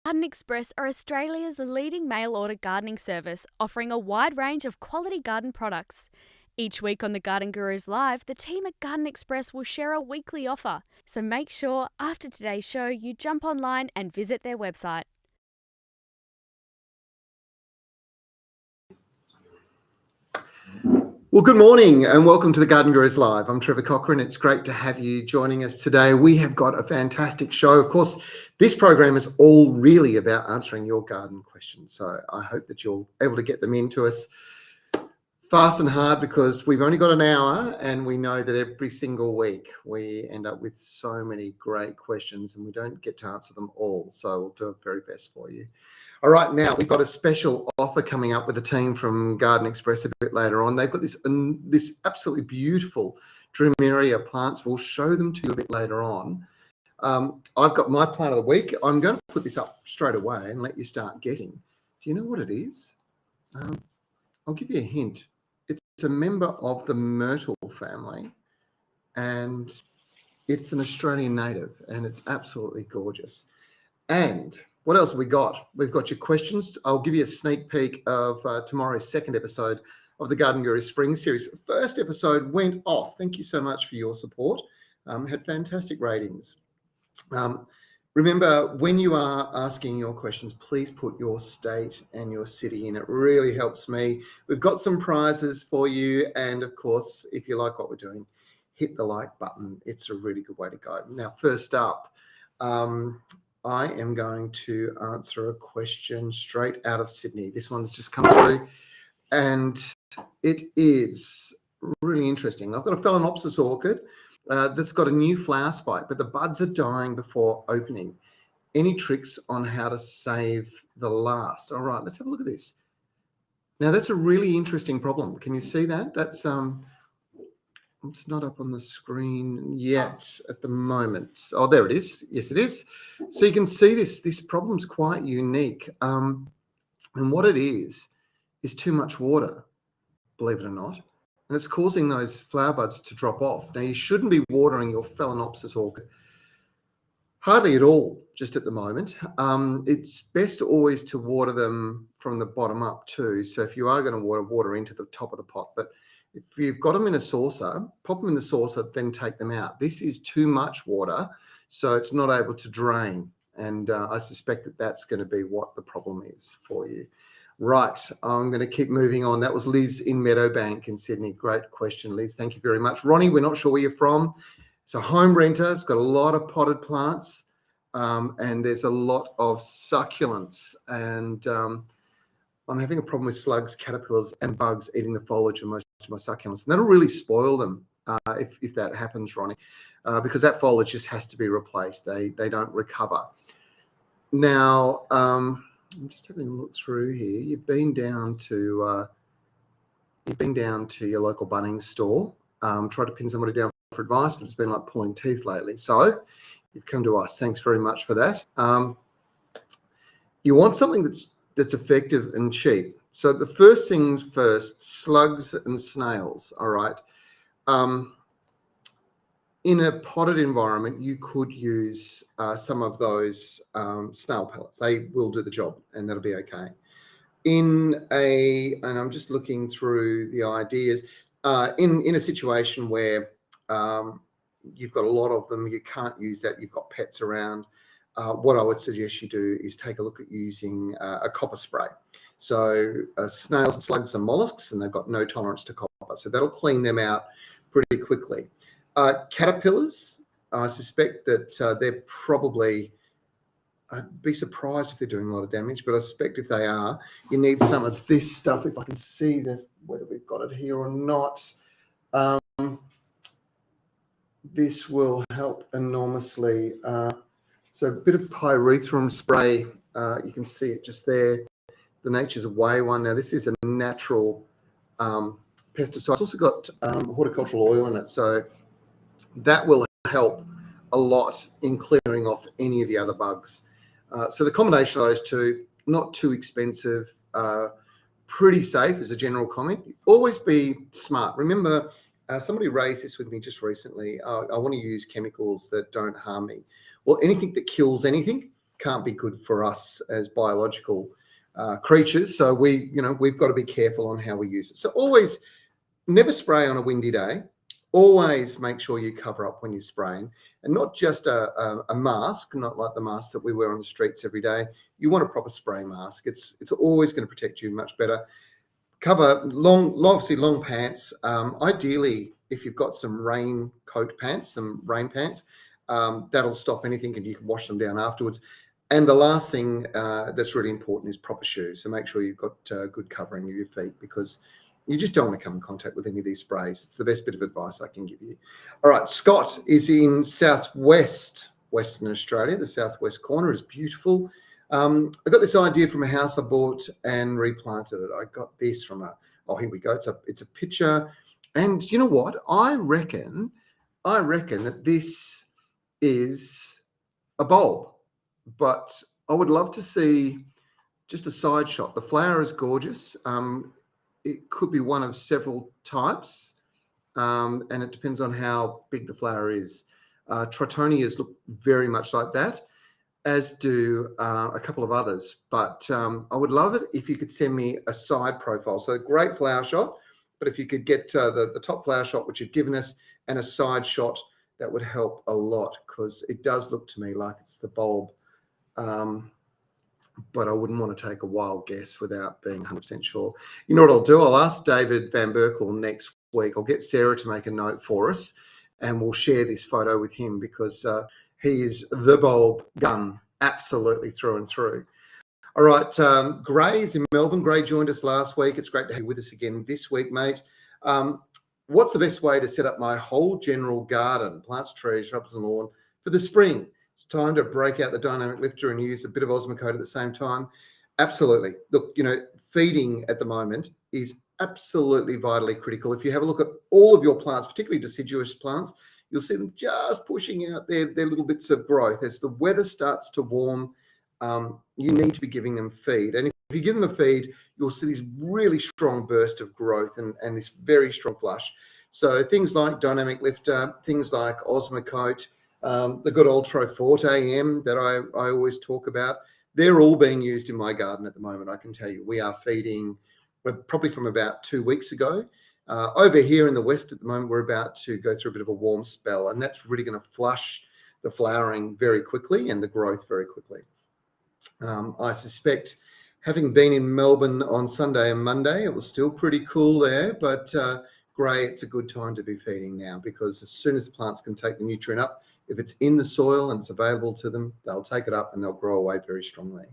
Garden Express are Australia's leading mail-order gardening service, offering a wide range of quality garden products. Each week on the Garden Gurus Live, the team at Garden Express will share a weekly offer. So make sure after today's show you jump online and visit their website. Well, good morning and welcome to the Garden Gurus Live. I'm Trevor Cochrane. It's great to have you joining us today. We have got a fantastic show. Of course, this program is all really about answering your garden questions. So I hope that you're able to get them into us fast and hard, because we've only got an hour and we know that every single week we end up with so many great questions and we don't get to answer them all. So we'll do our very best for you. All right, now we've got a special offer coming up with the team from Garden Express a bit later on. They've got this absolutely beautiful dreameria plants. We'll show them to you a bit later on. I've got my plant of the week. I'm going to put this up straight away and let you start guessing. Do you know what it is? I'll give you a hint. It's a member of the Myrtle family, and it's an Australian native, and it's absolutely gorgeous. And what else have we got? We've got your questions. I'll give you a sneak peek of tomorrow's second episode of the Garden Guru Spring Series. The first episode went off. Thank you so much for your support. Had fantastic ratings. Remember, when you are asking your questions, please put your state and your city in. It really helps me. We've got some prizes for you. And of course, if you like what we're doing, hit the like button. It's a really good way to go. Now, first up, I am going to answer a question straight out of Sydney. This one's just come through and it is really interesting. I've got a Phalaenopsis orchid that's got a new flower spike, but the buds are dying before opening. Any tricks on how to save the last? All right, let's have a look at this. Now, that's a really interesting problem. Can you see that? That's it's not up on the screen yet at the moment. Oh, there it is. Yes, it is. So you can see this problem's quite unique. And what it is too much water, believe it or not. And it's causing those flower buds to drop off. Now, you shouldn't be watering your Phalaenopsis orchid hardly at all just at the moment. It's best always to water them from the bottom up too. So if you are going to water into the top of the pot. But if you've got them in a saucer, pop them in the saucer, then take them out. This is too much water, so it's not able to drain. And I suspect that that's going to be what the problem is for you. Right, I'm going to keep moving on. That was Liz in Meadowbank in Sydney. Great question, Liz. Thank you very much. Ronnie, we're not sure where you're from. It's a home renter. It's got a lot of potted plants, and there's a lot of succulents. And I'm having a problem with slugs, caterpillars, and bugs eating the foliage of most of my succulents. And that'll really spoil them if that happens, Ronnie, because that foliage just has to be replaced. They don't recover. Now, I'm just having a look through here. You've been down to your local Bunnings store, tried to pin somebody down for advice, but it's been like pulling teeth lately. So you've come to us. Thanks very much for that. You want something that's effective and cheap. So the first things first, slugs and snails. All right. In a potted environment, you could use some of those snail pellets. They will do the job, and that'll be okay. And I'm just looking through the ideas. In a situation where you've got a lot of them, you can't use that. You've got pets around. What I would suggest you do is take a look at using a copper spray. So snails and slugs are mollusks, and they've got no tolerance to copper. So that'll clean them out pretty quickly. Caterpillars, I suspect that they're probably, I'd be surprised if they're doing a lot of damage, but I suspect if they are, you need some of this stuff. If I can see whether we've got it here or not. This will help enormously. So a bit of Pyrethrum Spray, you can see it just there. The Nature's Way one. Now, this is a natural pesticide. It's also got horticultural oil in it, so that will help a lot in clearing off any of the other bugs. So the combination of those two, not too expensive, pretty safe as a general comment. Always be smart. Remember, somebody raised this with me just recently. I want to use chemicals that don't harm me. Well, anything that kills anything can't be good for us as biological creatures. So we've got to be careful on how we use it. So always never spray on a windy day. Always make sure you cover up when you're spraying, and not just a mask, not like the mask that we wear on the streets every day. You want a proper spray mask. It's always going to protect you much better. Cover obviously long pants. Ideally, if you've got some raincoat pants, some rain pants, that'll stop anything, and you can wash them down afterwards. And the last thing that's really important is proper shoes. So make sure you've got good covering of your feet, because you just don't want to come in contact with any of these sprays. It's the best bit of advice I can give you. All right, Scott is in Western Australia. The southwest corner is beautiful. I got this idea from a house I bought and replanted it. I got this from here we go. It's a picture. And you know what? I reckon that this is a bulb, but I would love to see just a side shot. The flower is gorgeous. It could be one of several types, and it depends on how big the flower is. Tritonias look very much like that, as do a couple of others. But I would love it if you could send me a side profile. So a great flower shot, but if you could get the top flower shot, which you've given us, and a side shot, that would help a lot, because it does look to me like it's the bulb. But I wouldn't want to take a wild guess without being 100% sure. You know what I'll do? I'll ask David Van Berkel next week. I'll get Sarah to make a note for us, and we'll share this photo with him, because he is the bulb gun, absolutely through and through. All right, Gray is in Melbourne. Gray joined us last week. It's great to have you with us again this week, mate. What's the best way to set up my whole general garden, plants, trees, shrubs and lawn, for the spring? It's time to break out the dynamic lifter and use a bit of Osmocote at the same time. Absolutely. Look, feeding at the moment is absolutely vitally critical. If you have a look at all of your plants, particularly deciduous plants, you'll see them just pushing out their little bits of growth. As the weather starts to warm, you need to be giving them feed. And if you give them a feed, you'll see this really strong burst of growth and this very strong flush. So things like dynamic lifter, things like Osmocote, the good old Troforte AM that I always talk about, they're all being used in my garden at the moment. I can tell you, we are feeding probably from about 2 weeks ago. Over here in the west at the moment, we're about to go through a bit of a warm spell, and that's really going to flush the flowering very quickly and the growth very quickly. I suspect, having been in Melbourne on Sunday and Monday, it was still pretty cool there, but Gray, it's a good time to be feeding now, because as soon as the plants can take the nutrient up, if it's in the soil and it's available to them, they'll take it up and they'll grow away very strongly.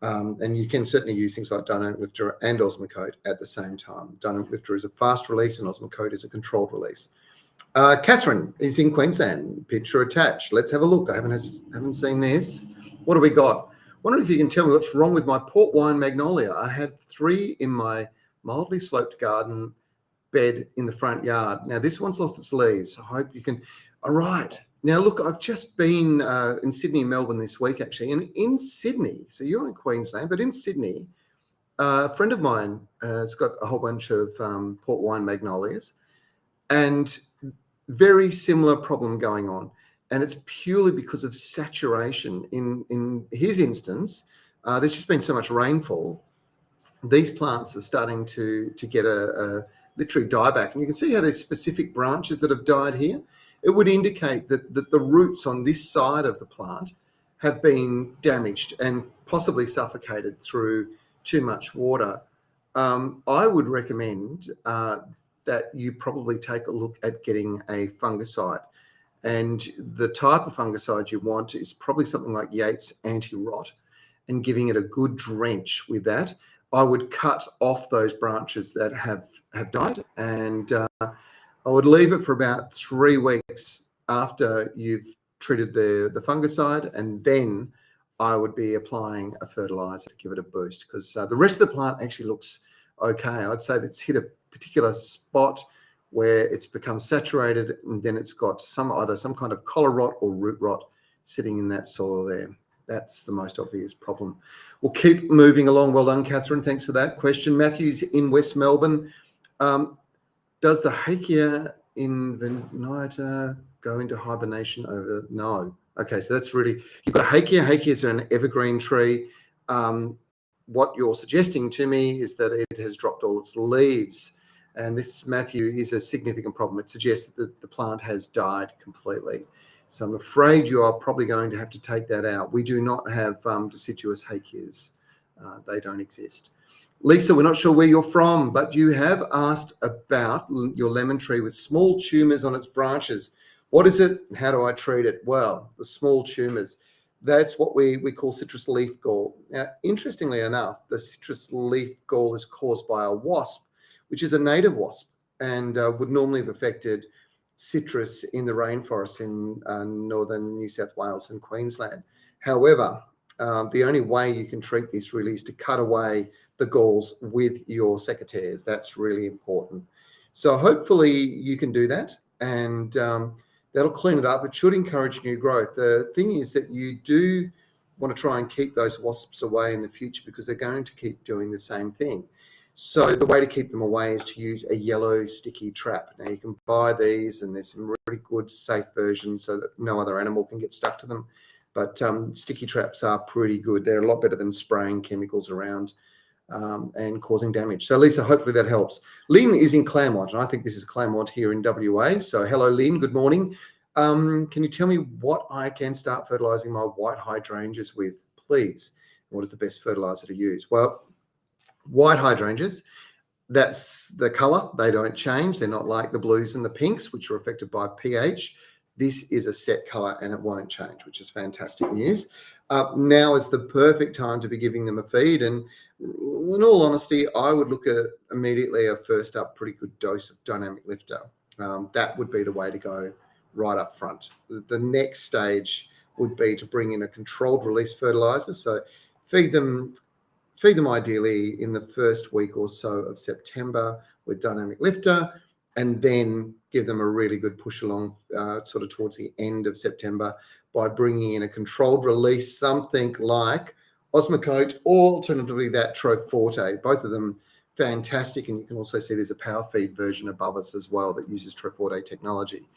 And you can certainly use things like Dynamic Lifter and Osmocote at the same time. Dynamic Lifter is a fast release and Osmocote is a controlled release. Catherine is in Queensland. Picture attached. Let's have a look. I haven't seen this. What do we got? Wondering if you can tell me what's wrong with my port wine magnolia. I had 3 in my mildly sloped garden bed in the front yard. Now this one's lost its leaves. I hope you can. All right. Now, look, I've just been in Sydney and Melbourne this week, actually. And in Sydney, so you're in Queensland, but in Sydney, a friend of mine has got a whole bunch of port wine magnolias, and very similar problem going on. And it's purely because of saturation. In his instance, there's just been so much rainfall. These plants are starting to get a literally dieback. And you can see how there's specific branches that have died here. It would indicate that the roots on this side of the plant have been damaged and possibly suffocated through too much water. I would recommend that you probably take a look at getting a fungicide. And the type of fungicide you want is probably something like Yates Anti-Rot, and giving it a good drench with that. I would cut off those branches that have died, and I would leave it for about 3 weeks after you've treated the fungicide, and then I would be applying a fertilizer to give it a boost, because the rest of the plant actually looks okay. I'd say that's hit a particular spot where it's become saturated, and then it's got either some kind of collar rot or root rot sitting in that soil there. That's the most obvious problem. We'll keep moving along. Well done, Catherine. Thanks for that question. Matthew's in West Melbourne. Does the Hakea invenita go into hibernation over? No. Okay, so that's really, you've got Hakea. Hakea is an evergreen tree. What you're suggesting to me is that it has dropped all its leaves. And this, Matthew, is a significant problem. It suggests that the plant has died completely. So I'm afraid you are probably going to have to take that out. We do not have deciduous Hakeas. They don't exist. Lisa, we're not sure where you're from, but you have asked about your lemon tree with small tumours on its branches. What is it? How do I treat it? Well, the small tumours, that's what we call citrus leaf gall. Now, interestingly enough, the citrus leaf gall is caused by a wasp, which is a native wasp, and would normally have affected citrus in the rainforests in northern New South Wales and Queensland. However, the only way you can treat this really is to cut away the galls with your secateurs. That's really important. So hopefully you can do that, and that'll clean it up. It should encourage new growth. The thing is that you do want to try and keep those wasps away in the future because they're going to keep doing the same thing. So the way to keep them away is to use a yellow sticky trap. Now you can buy these, and there's some really good safe versions so that no other animal can get stuck to them. But sticky traps are pretty good. They're a lot better than spraying chemicals around and causing damage. So Lisa, hopefully that helps. Lynn is in Claremont, and I think this is Claremont here in WA. So hello, Lynn. Good morning. Can you tell me what I can start fertilizing my white hydrangeas with, please? What is the best fertilizer to use? Well, white hydrangeas, that's the color. They don't change. They're not like the blues and the pinks, which are affected by pH. This is a set color and it won't change, which is fantastic news. Now is the perfect time to be giving them a feed. And in all honesty, I would look at immediately a first up pretty good dose of dynamic lifter. That would be the way to go right up front. The next stage would be to bring in a controlled release fertilizer. So feed them ideally in the first week or so of September with dynamic lifter, and then give them a really good push along sort of towards the end of September by bringing in a controlled release, something like Osmocote or alternatively that Troforte. Both of them fantastic, and you can also see there's a power feed version above us as well that uses Troforte technology.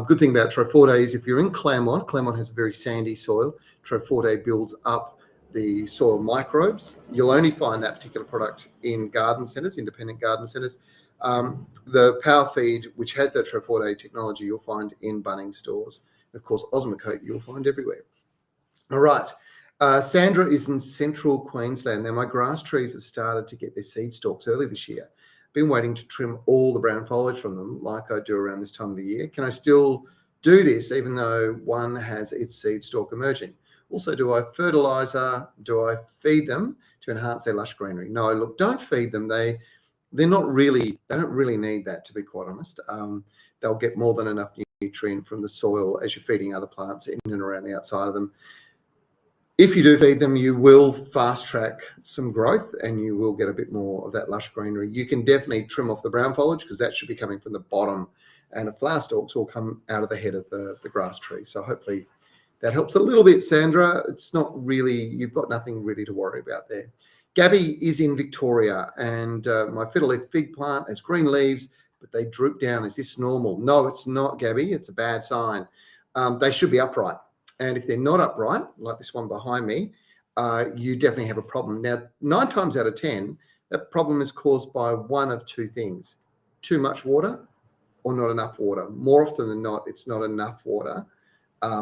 Good thing about Troforte is if you're in Claremont has a very sandy soil. Troforte builds up the soil microbes. You'll only find that particular product in garden centres, independent garden centres. The power feed, which has that Troforte technology, you'll find in Bunnings stores. Of course, Osmocote you'll find everywhere. All right. Sandra is in central Queensland. Now, my grass trees have started to get their seed stalks early this year. Been waiting to trim all the brown foliage from them like I do around this time of the year. Can I still do this even though one has its seed stalk emerging? Also, do I fertilizer? Do I feed them to enhance their lush greenery? No, look, don't feed them. They don't really need that, to be quite honest. They'll get more than enough nutrient from the soil as you're feeding other plants in and around the outside of them. If you do feed them, you will fast track some growth and you will get a bit more of that lush greenery. You can definitely trim off the brown foliage because that should be coming from the bottom, and the flower stalks will come out of the head of the grass tree. So hopefully that helps a little bit, Sandra. It's not really, you've got nothing really to worry about there. Gabby is in Victoria, and my fiddle-leaf fig plant has green leaves, but they droop down. Is this normal? No, it's not, Gabby. It's a bad sign. They should be upright. And if they're not upright, like this one behind me, you definitely have a problem. Now, 9 times out of 10, that problem is caused by one of two things: too much water or not enough water. More often than not, it's not enough water.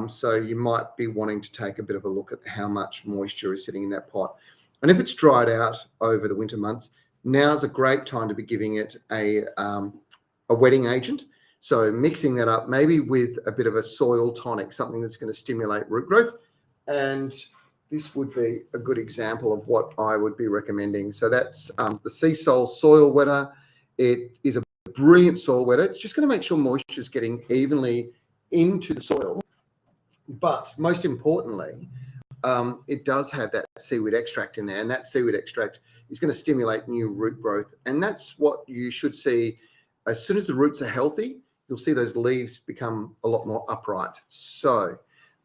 So you might be wanting to take a bit of a look at how much moisture is sitting in that pot. And if it's dried out over the winter months, now's a great time to be giving it a wetting agent. So mixing that up maybe with a bit of a soil tonic, something that's going to stimulate root growth. And this would be a good example of what I would be recommending. So that's the Sea Sol Soil Wetter. It is a brilliant soil wetter. It's just going to make sure moisture is getting evenly into the soil. But most importantly, it does have that seaweed extract in there, and that seaweed extract is going to stimulate new root growth. And that's what you should see. As soon as the roots are healthy, you'll see those leaves become a lot more upright. So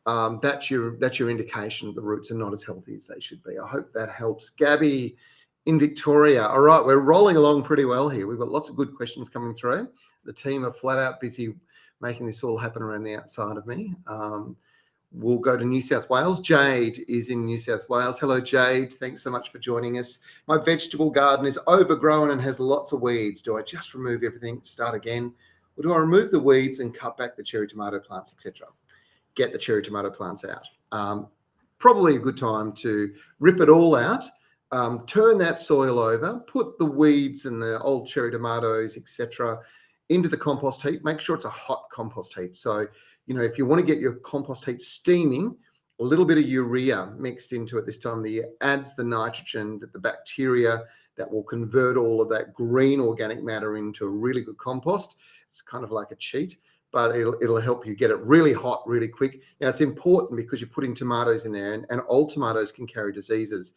that's your indication that the roots are not as healthy as they should be. I hope that helps. Gabby in Victoria. All right, we're rolling along pretty well here. We've got lots of good questions coming through. The team are flat out busy making this all happen around the outside of me. we'll go to New South Wales. Jade is in New South Wales. Hello, Jade. Thanks so much for joining us. My vegetable garden is overgrown and has lots of weeds. Do I just remove everything, start again? Or do I remove the weeds and cut back the cherry tomato plants, etc.? Get the cherry tomato plants out. Probably a good time to rip it all out, turn that soil over, put the weeds and the old cherry tomatoes, etc., into the compost heap. Make sure it's a hot compost heap. So, if you want to get your compost heap steaming, a little bit of urea mixed into it this time of the year adds the nitrogen that the bacteria that will convert all of that green organic matter into a really good compost. It's kind of like a cheat, but it'll help you get it really hot, really quick. Now, it's important because you're putting tomatoes in there, and old tomatoes can carry diseases.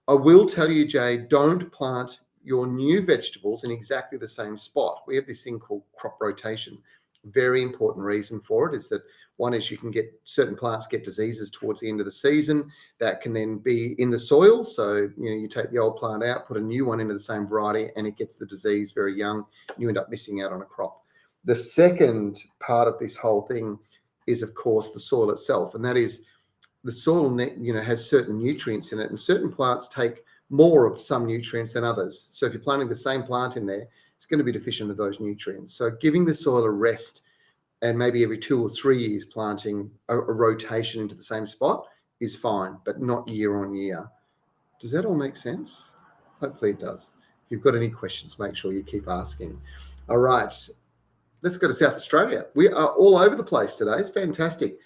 I will tell you, Jay, don't plant your new vegetables in exactly the same spot. We have this thing called crop rotation. Very important reason for it is that one is you can get certain plants get diseases towards the end of the season that can then be in the soil. So, you take the old plant out, put a new one into the same variety, and it gets the disease very young. And you end up missing out on a crop. The second part of this whole thing is, of course, the soil itself. And that is the soil, has certain nutrients in it, and certain plants take more of some nutrients than others. So if you're planting the same plant in there, it's going to be deficient of those nutrients. So giving the soil a rest, and maybe every 2 or 3 years planting a rotation into the same spot is fine, but not year on year. Does that all make sense? Hopefully it does. If you've got any questions, make sure you keep asking. All right, let's go to South Australia. We are all over the place today. It's fantastic.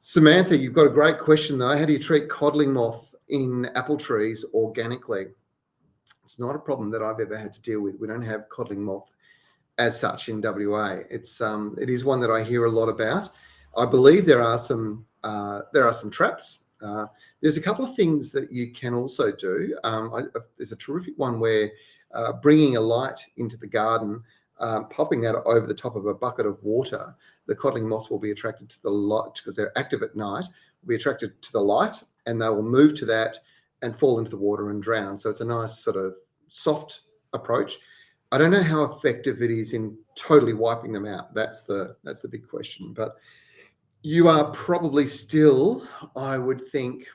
Samantha, you've got a great question though. How do you treat coddling moth in apple trees organically? It's not a problem that I've ever had to deal with. We don't have coddling moth as such in WA. It is one that I hear a lot about. I believe there are some traps. There's a couple of things that you can also do. There's a terrific one where bringing a light into the garden, popping that over the top of a bucket of water, the coddling moth will be attracted to the light because they're active at night, will be attracted to the light, and they will move to that and fall into the water and drown. So it's a nice sort of soft approach. I don't know how effective it is in totally wiping them out. That's the big question. But you are probably still, I would think,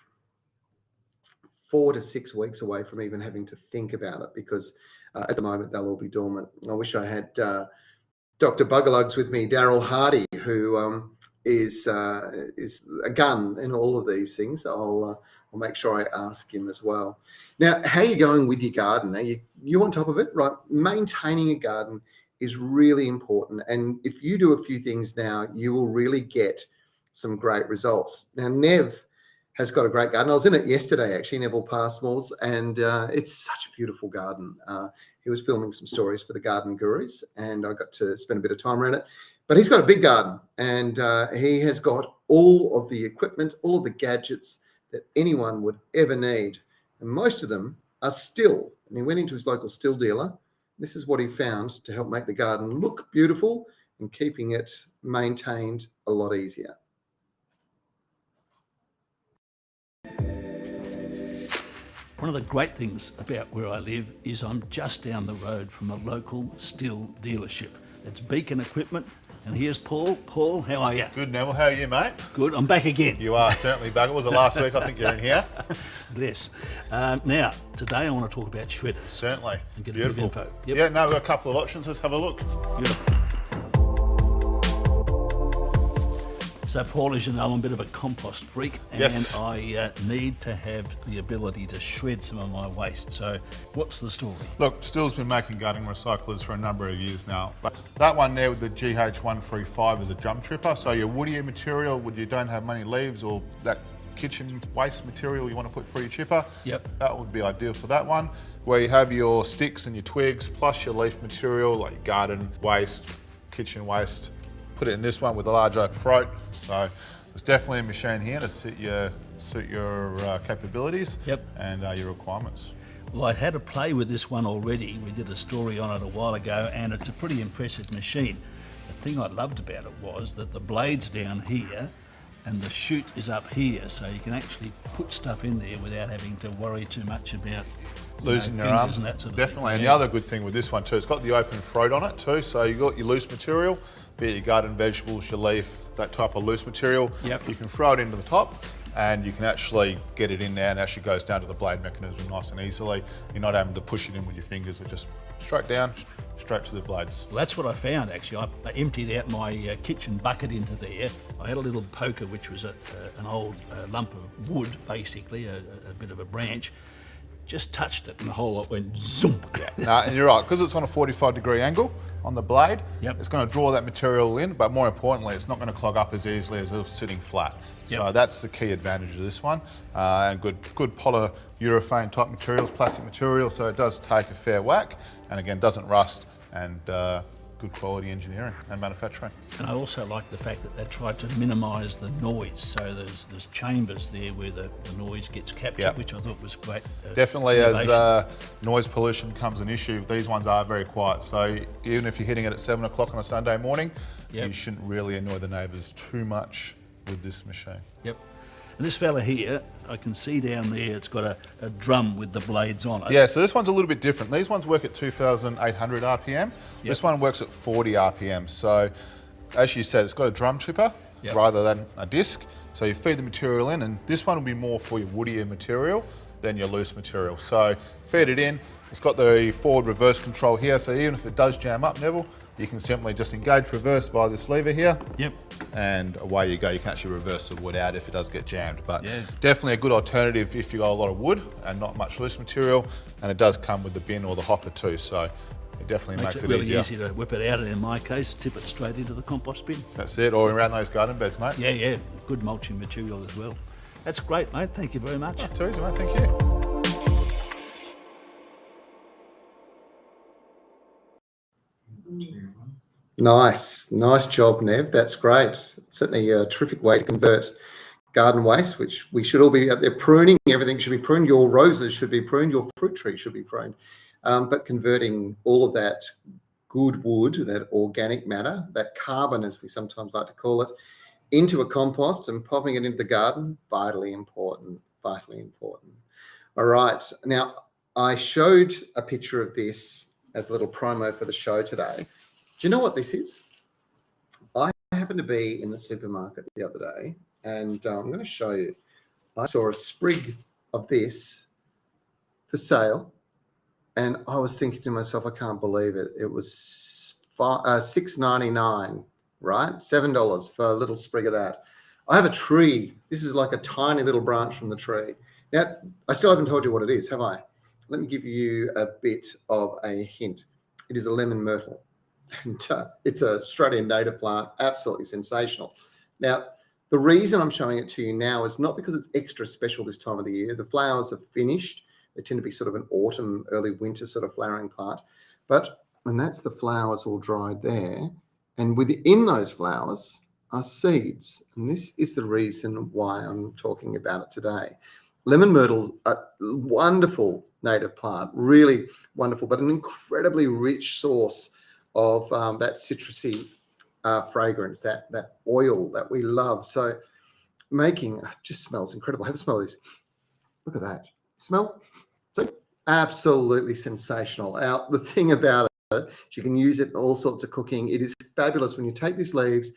4 to 6 weeks away from even having to think about it, because at the moment they'll all be dormant. I wish I had Dr. Buggerlugs with me, Daryl Hardy, who is a gun in all of these things. I'll make sure I ask him as well. Now, how are you going with your garden? Are you on top of it? Right. Maintaining a garden is really important. And if you do a few things now, you will really get some great results. Now, Nev has got a great garden. I was in it yesterday, actually, Neville Passmore's, and it's such a beautiful garden. He was filming some stories for the Garden Gurus, and I got to spend a bit of time around it. But he's got a big garden, and he has got all of the equipment, all of the gadgets that anyone would ever need. And most of them are still. And he went into his local still dealer. This is what he found to help make the garden look beautiful and keeping it maintained a lot easier. One of the great things about where I live is I'm just down the road from a local still dealership. It's Beacon Equipment, and here's Paul. Paul, how are you? Good, Neville. How are you, mate? Good, I'm back again. You are certainly back. It was the last week I think you're in here. Yes. Now, today I want to talk about shredders. Certainly. And get Beautiful. a bit of info. Yep. Yeah, no, we've got a couple of options. Let's have a look. Beautiful. So, Paul, as you know, I'm a bit of a compost freak, and Yes. I need to have the ability to shred some of my waste. So, what's the story? Look, Still's been making gardening recyclers for a number of years now. But that one there with the GH135 is a jump tripper. So your woodier material, when you don't have many leaves, or that kitchen waste material you want to put through your chipper, Yep. that would be ideal for that one. Where you have your sticks and your twigs, plus your leaf material, like garden waste, kitchen waste. Put it in this one with a large oak throat. So there's definitely a machine here to suit your capabilities. Yep. And your requirements. Well, I'd had a play with this one already. We did a story on it a while ago, and it's a pretty impressive machine. The thing I loved about it was that the blade's down here and the chute is up here, so you can actually put stuff in there without having to worry too much about losing your fingers arm. and that sort of Definitely. thing. And the other good thing with this one too, it's got the open throat on it too. So you got your loose material, be it your garden vegetables, your leaf, that type of loose material. Yep. You can throw it into the top and you can actually get it in there, and it actually goes down to the blade mechanism nice and easily. You're not having to push it in with your fingers. It just straight down, straight to the blades. Well, that's what I found actually. I emptied out my kitchen bucket into there. I had a little poker, which was an old lump of wood, basically, a bit of a branch. Just touched it and the whole lot went zoom. And you're right, because it's on a 45-degree angle on the blade, Yep. it's going to draw that material in, but more importantly, it's not going to clog up as easily as if it was sitting flat. So Yep. that's the key advantage of this one. And good polyurethane type materials, plastic material, so it does take a fair whack, and again, doesn't rust, and good quality engineering and manufacturing. And I also like the fact that they tried to minimise the noise. So there's chambers there where the noise gets captured, Yep. which I thought was great. Definitely, innovation. as noise pollution becomes an issue, these ones are very quiet. So even if you're hitting it at 7 o'clock on a Sunday morning, Yep. you shouldn't really annoy the neighbours too much with this machine. Yep. And this fella here, I can see down there, it's got a drum with the blades on it. Yeah, so this one's a little bit different. These ones work at 2,800 RPM. This one works at 40 RPM. So as you said, it's got a drum chipper Yep. rather than a disc. So you feed the material in, and this one will be more for your woodier material than your loose material. So feed it in. It's got the forward reverse control here. So even if it does jam up, Neville, you can simply just engage reverse via this lever here. Yep. And away you go. You can actually reverse the wood out if it does get jammed. But Yeah. definitely a good alternative if you got a lot of wood and not much loose material. And it does come with the bin or the hopper too. So it definitely makes it really easier. easy to whip it out, and in my case, tip it straight into the compost bin. That's it. Or around those garden beds, mate. Yeah, good mulching material as well. That's great, mate. Thank you very much. Too easy, mate. Thank you. Nice job, Nev. That's great. Certainly a terrific way to convert garden waste, which we should all be out there pruning. Everything should be pruned. Your roses should be pruned. Your fruit tree should be pruned. But converting all of that good wood, that organic matter, that carbon, as we sometimes like to call it, into a compost and popping it into the garden, vitally important. All right. Now, I showed a picture of this as a little promo for the show today. Do you know what this is? I happened to be in the supermarket the other day, and I'm going to show you. I saw a sprig of this for sale, and I was thinking to myself, I can't believe it. It was $6.99, right? $7 for a little sprig of that. I have a tree. This is like a tiny little branch from the tree. Now, I still haven't told you what it is, have I? Let me give you a bit of a hint. It is a lemon myrtle. And it's an Australian native plant, absolutely sensational. Now, the reason I'm showing it to you now is not because it's extra special this time of the year. The flowers are finished. They tend to be sort of an autumn, early winter sort of flowering plant. But when that's the flowers all dried there, and within those flowers are seeds. And this is the reason why I'm talking about it today. Lemon myrtle's a wonderful native plant, really wonderful, but an incredibly rich source of that citrusy fragrance, that oil that we love. So making, just smells incredible. Have a smell of this. Look at that. Smell? So absolutely sensational. Now, the thing about it, you can use it in all sorts of cooking. It is fabulous when you take these leaves,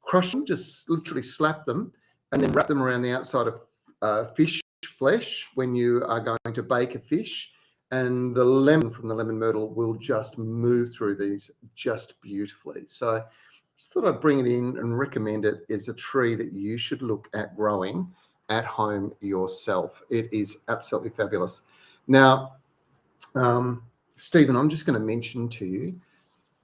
crush them, just literally slap them, and then wrap them around the outside of fish flesh when you are going to bake a fish. And the lemon from the lemon myrtle will just move through these just beautifully. So just thought I'd bring it in and recommend it as a tree that you should look at growing at home yourself. It is absolutely fabulous. Now, Stephen, I'm just going to mention to you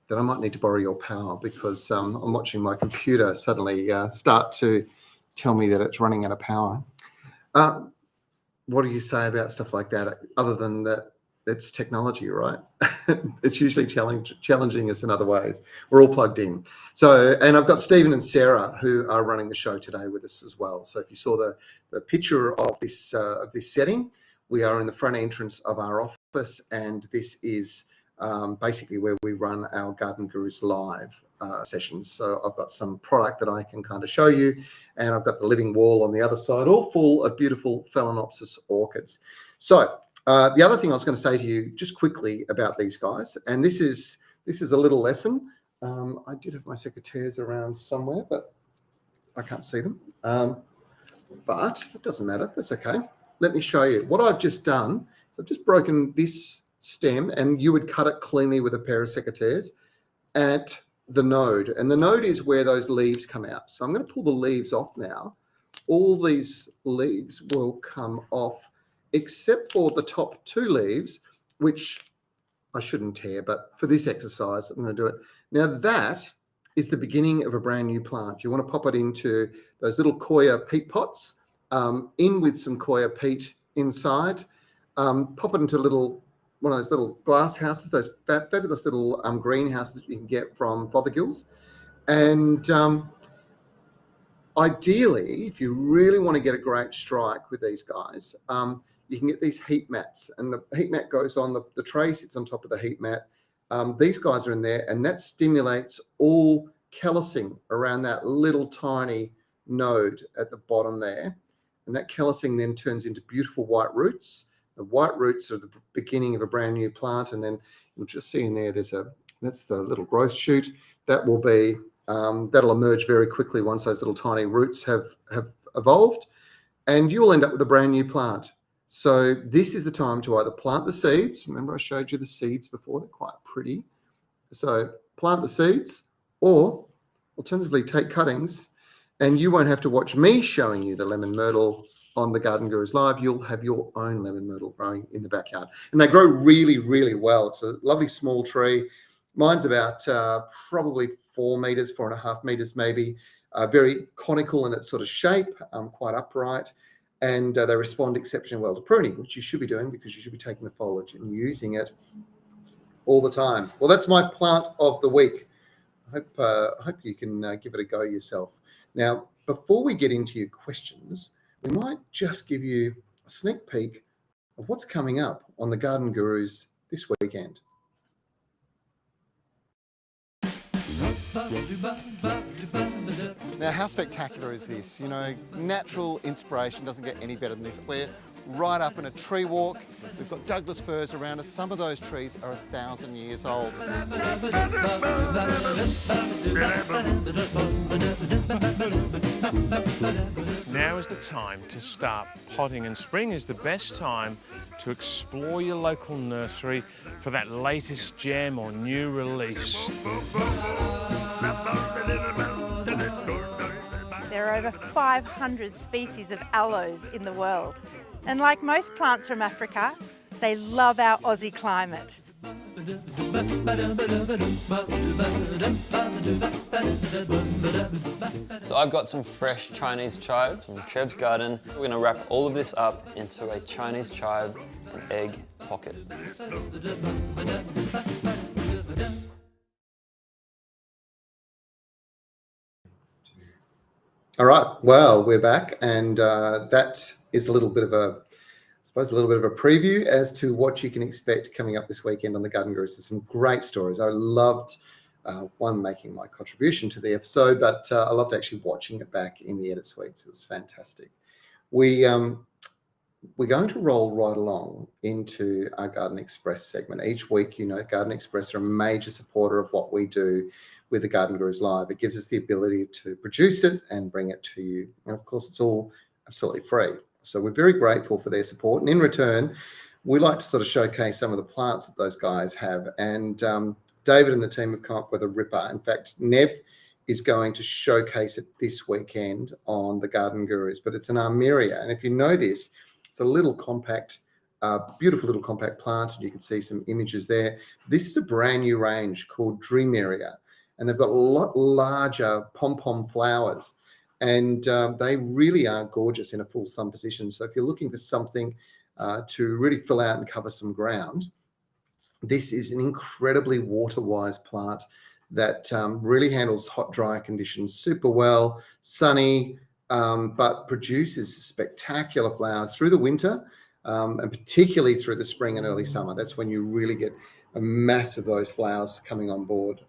that I might need to borrow your power because I'm watching my computer suddenly start to tell me that it's running out of power. What do you say about stuff like that, other than that it's technology, right? It's usually challenging us in other ways. We're all plugged in. So, and I've got Stephen and Sarah who are running the show today with us as well. So if you saw the picture of this setting, we are in the front entrance of our office, and this is basically where we run our Garden Gurus live sessions. So I've got some product that I can kind of show you, and I've got the living wall on the other side, all full of beautiful Phalaenopsis orchids. So The other thing I was going to say to you just quickly about these guys, and this is a little lesson. I did have my secateurs around somewhere, but I can't see them. But it doesn't matter. That's okay. Let me show you. What I've just done is I've just broken this stem, and you would cut it cleanly with a pair of secateurs at the node. And the node is where those leaves come out. So I'm going to pull the leaves off now. All these leaves will come off, except for the top 2 leaves, which I shouldn't tear, but for this exercise, I'm going to do it. Now that is the beginning of a brand new plant. You want to pop it into those little coir peat pots, in with some coir peat inside, pop it into one of those little glass houses, those fabulous little greenhouses that you can get from Fothergill's. And ideally, if you really want to get a great strike with these guys, you can get these heat mats, and the heat mat goes on, the tray sits on top of the heat mat. These guys are in there, and that stimulates all callousing around that little tiny node at the bottom there. And that callousing then turns into beautiful white roots. The white roots are the beginning of a brand new plant. And then you'll just see in there, that's the little growth shoot. That will be, that'll emerge very quickly once those little tiny roots have evolved, and you will end up with a brand new plant. So this is the time to either plant the seeds. Remember I showed you the seeds before, they're quite pretty. So plant the seeds, or alternatively take cuttings, and you won't have to watch me showing you the lemon myrtle on the Garden Gurus Live. You'll have your own lemon myrtle growing in the backyard. And they grow really, really well. It's a lovely small tree. Mine's about probably 4 meters, 4.5 meters maybe, very conical in its sort of shape, quite upright. And they respond exceptionally well to pruning, which you should be doing because you should be taking the foliage and using it all the time. Well, that's my plant of the week. I hope you can give it a go yourself. Now, before we get into your questions, we might just give you a sneak peek of what's coming up on the Garden Gurus this weekend. Now, how spectacular is this? You know, natural inspiration doesn't get any better than this. We're right up in a tree walk. We've got Douglas firs around us. Some of those trees are 1,000 years old. Now is the time to start potting, and spring is the best time to explore your local nursery for that latest gem or new release. There are over 500 species of aloes in the world. And like most plants from Africa, they love our Aussie climate. So I've got some fresh Chinese chives from Trev's garden. We're going to wrap all of this up into a Chinese chive and egg pocket. All right, well, we're back, and that is a little bit of a preview as to what you can expect coming up this weekend on the Garden Gurus. There's some great stories. I loved one, making my contribution to the episode, but I loved actually watching it back in the edit suites. It's fantastic. We're going to roll right along into our Garden Express segment. Each week, you know, Garden Express are a major supporter of what we do with the Garden Gurus Live. It gives us the ability to produce it and bring it to you. And of course, it's all absolutely free. So we're very grateful for their support. And in return, we like to sort of showcase some of the plants that those guys have. And David and the team have come up with a ripper. In fact, Nev is going to showcase it this weekend on the Garden Gurus, but it's an armeria. And if you know this, it's a little compact, beautiful little compact plant. And you can see some images there. This is a brand new range called Dreameria. And they've got a lot larger pom-pom flowers, and they really are gorgeous in a full sun position. So if you're looking for something to really fill out and cover some ground, this is an incredibly water-wise plant that really handles hot, dry conditions super well, sunny, but produces spectacular flowers through the winter, and particularly through the spring and early summer. That's when you really get a mass of those flowers coming on board.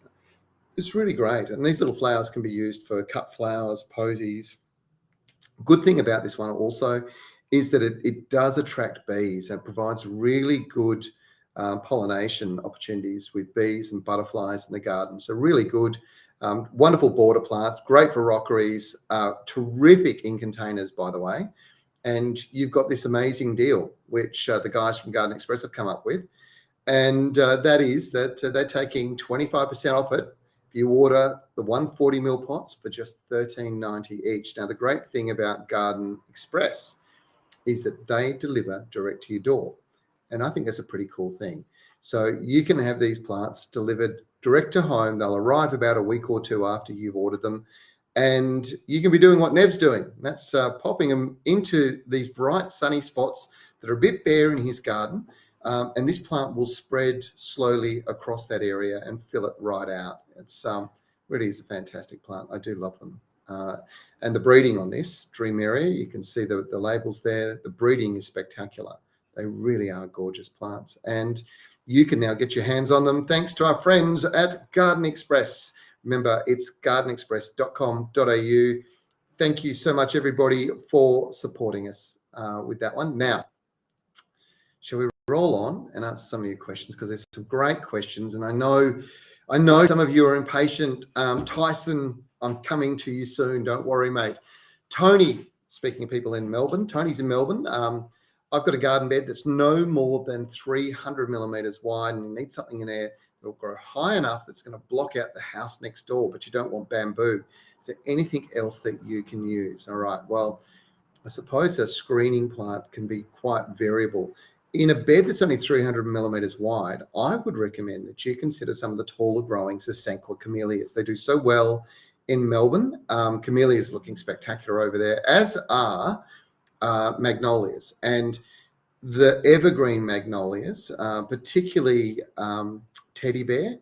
It's really great. And these little flowers can be used for cut flowers, posies. Good thing about this one also is that it does attract bees and provides really good pollination opportunities with bees and butterflies in the garden. So really good, wonderful border plant, great for rockeries, terrific in containers, by the way. And you've got this amazing deal, which the guys from Garden Express have come up with. And that is that they're taking 25% off it if you order the 140 mil pots for just $13.90 each. Now, the great thing about Garden Express is that they deliver direct to your door. And I think that's a pretty cool thing. So you can have these plants delivered direct to home. They'll arrive about a week or two after you've ordered them. And you can be doing what Nev's doing. That's popping them into these bright sunny spots that are a bit bare in his garden. And this plant will spread slowly across that area and fill it right out. It's really is a fantastic plant. I do love them. And the breeding on this dreameria, you can see the labels there. The breeding is spectacular. They really are gorgeous plants. And you can now get your hands on them thanks to our friends at Garden Express. Remember, it's gardenexpress.com.au. Thank you so much, everybody, for supporting us with that one. Now, shall we roll on and answer some of your questions? Because there's some great questions, and I know some of you are impatient. Tyson, I'm coming to you soon. Don't worry, mate. Tony, speaking of people in Melbourne, Tony's in Melbourne. I've got a garden bed that's no more than 300 millimeters wide, and you need something in there that'll grow high enough that's going to block out the house next door, but you don't want bamboo. Is there anything else that you can use? All right. Well, I suppose a screening plant can be quite variable. In a bed that's only 300 millimeters wide, I would recommend that you consider some of the taller growings, the Sanqua camellias. They do so well in Melbourne. Camellias looking spectacular over there, as are magnolias. And the evergreen magnolias, particularly teddy bear,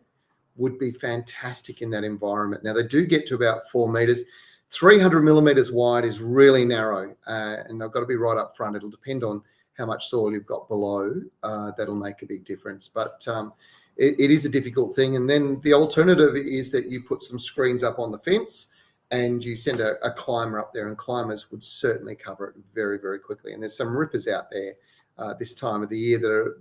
would be fantastic in that environment. Now, they do get to about 4 meters. 300 millimeters wide is really narrow, and they've got to be right up front. It'll depend on how much soil you've got below. That'll make a big difference. But it is a difficult thing. And then the alternative is that you put some screens up on the fence and you send a climber up there, and climbers would certainly cover it very, very quickly. And there's some rippers out there this time of the year that are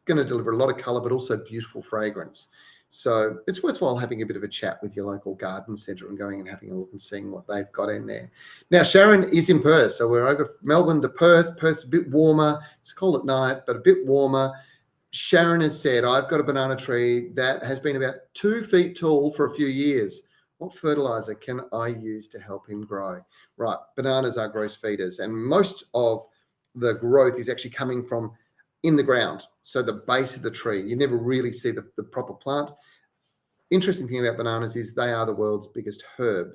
going to deliver a lot of colour, but also beautiful fragrance. So it's worthwhile having a bit of a chat with your local garden centre and going and having a look and seeing what they've got in there. Now, Sharon is in Perth. So we're over Melbourne to Perth. Perth's a bit warmer. It's cold at night, but a bit warmer. Sharon has said, I've got a banana tree that has been about 2 feet tall for a few years. What fertilizer can I use to help him grow? Right, bananas are gross feeders, and most of the growth is actually coming from in the ground. So the base of the tree, you never really see the proper plant. Interesting thing about bananas is they are the world's biggest herb.